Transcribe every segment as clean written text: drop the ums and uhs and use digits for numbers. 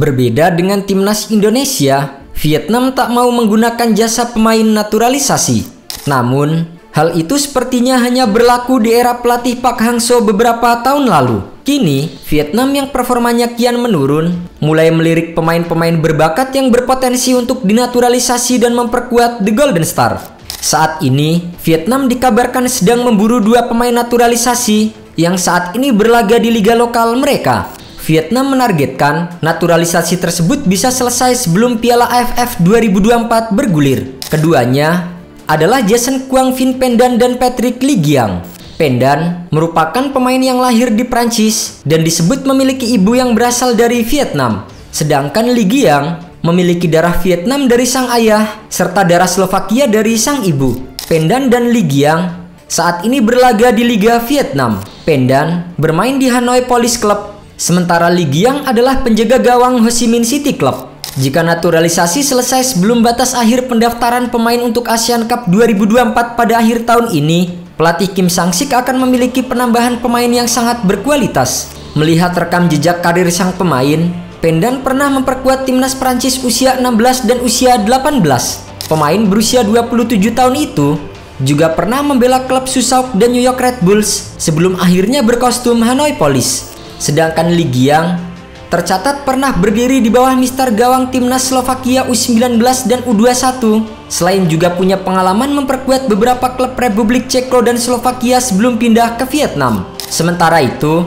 Berbeda dengan timnas Indonesia, Vietnam tak mau menggunakan jasa pemain naturalisasi. Namun, hal itu sepertinya hanya berlaku di era pelatih Park Hang-seo beberapa tahun lalu. Kini, Vietnam yang performanya kian menurun, mulai melirik pemain-pemain berbakat yang berpotensi untuk dinaturalisasi dan memperkuat The Golden Star. Saat ini, Vietnam dikabarkan sedang memburu 2 pemain naturalisasi yang saat ini berlaga di liga lokal mereka. Vietnam menargetkan naturalisasi tersebut bisa selesai sebelum Piala AFF 2024 bergulir. Keduanya adalah Jason Quang Vinh Pendan dan Patrick Lee Giang. Pendan merupakan pemain yang lahir di Prancis dan disebut memiliki ibu yang berasal dari Vietnam. Sedangkan Lee Giang memiliki darah Vietnam dari sang ayah serta darah Slovakia dari sang ibu. Pendan dan Lee Giang saat ini berlaga di Liga Vietnam. Pendan bermain di Hanoi Police Club, sementara Lee Giang adalah penjaga gawang Ho Chi Minh City Club. Jika naturalisasi selesai sebelum batas akhir pendaftaran pemain untuk Asian Cup 2024 pada akhir tahun ini, pelatih Kim Sang-sik akan memiliki penambahan pemain yang sangat berkualitas. Melihat rekam jejak karir sang pemain, Pendan pernah memperkuat timnas Prancis usia 16 dan usia 18. Pemain berusia 27 tahun itu juga pernah membela klub Susauk dan New York Red Bulls sebelum akhirnya berkostum Hanoi Police. Sedangkan Lee Giang tercatat pernah berdiri di bawah mister gawang timnas Slovakia U19 dan U21. Selain juga punya pengalaman memperkuat beberapa klub Republik Ceko dan Slovakia sebelum pindah ke Vietnam. Sementara itu,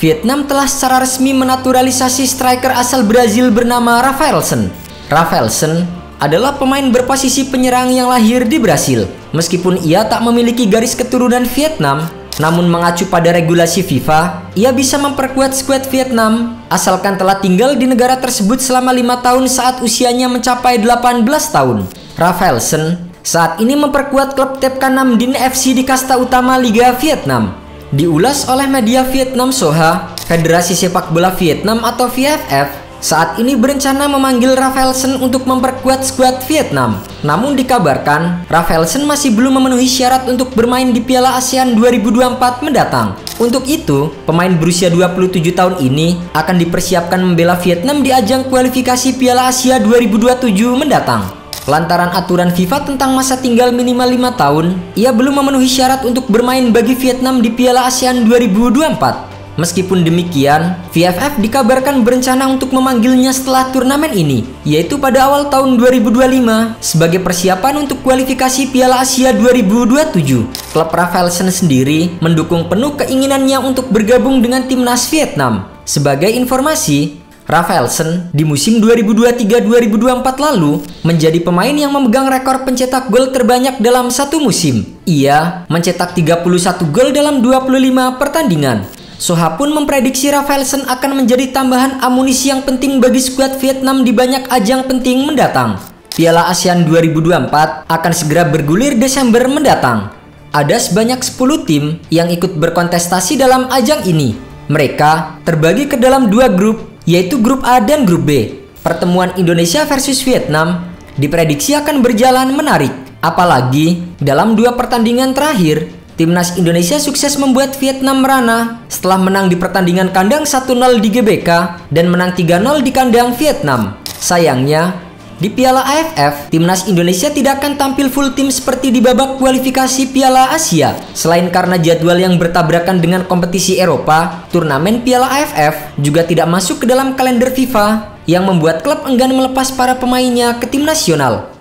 Vietnam telah secara resmi menaturalisasi striker asal Brazil bernama Rafaelson. Rafaelson adalah pemain berposisi penyerang yang lahir di Brasil. Meskipun ia tak memiliki garis keturunan Vietnam, namun mengacu pada regulasi FIFA, ia bisa memperkuat skuad Vietnam asalkan telah tinggal di negara tersebut selama 5 tahun saat usianya mencapai 18 tahun. Rafaelson saat ini memperkuat klub Tep Can Nam Dinh FC di kasta utama Liga Vietnam. Diulas oleh media Vietnam Soha, Federasi Sepak Bola Vietnam atau VFF saat ini berencana memanggil Rafaelson untuk memperkuat skuad Vietnam. Namun dikabarkan, Rafaelson masih belum memenuhi syarat untuk bermain di Piala ASEAN 2024 mendatang. Untuk itu, pemain berusia 27 tahun ini akan dipersiapkan membela Vietnam di ajang kualifikasi Piala Asia 2027 mendatang. Lantaran aturan FIFA tentang masa tinggal minimal 5 tahun, ia belum memenuhi syarat untuk bermain bagi Vietnam di Piala ASEAN 2024. Meskipun demikian, VFF dikabarkan berencana untuk memanggilnya setelah turnamen ini, yaitu pada awal tahun 2025 sebagai persiapan untuk kualifikasi Piala Asia 2027. Klub Rafaelson sendiri mendukung penuh keinginannya untuk bergabung dengan timnas Vietnam. Sebagai informasi, Rafaelson di musim 2023-2024 lalu menjadi pemain yang memegang rekor pencetak gol terbanyak dalam satu musim. Ia mencetak 31 gol dalam 25 pertandingan. Soha pun memprediksi Rafaelson akan menjadi tambahan amunisi yang penting bagi skuad Vietnam di banyak ajang penting mendatang. Piala ASEAN 2024 akan segera bergulir Desember mendatang. Ada sebanyak 10 tim yang ikut berkontestasi dalam ajang ini. Mereka terbagi ke dalam 2 grup, yaitu grup A dan grup B. Pertemuan Indonesia versus Vietnam diprediksi akan berjalan menarik. Apalagi dalam 2 pertandingan terakhir, timnas Indonesia sukses membuat Vietnam merana setelah menang di pertandingan kandang 1-0 di GBK dan menang 3-0 di kandang Vietnam. Sayangnya, di Piala AFF, timnas Indonesia tidak akan tampil full tim seperti di babak kualifikasi Piala Asia. Selain karena jadwal yang bertabrakan dengan kompetisi Eropa, turnamen Piala AFF juga tidak masuk ke dalam kalender FIFA yang membuat klub enggan melepas para pemainnya ke tim nasional.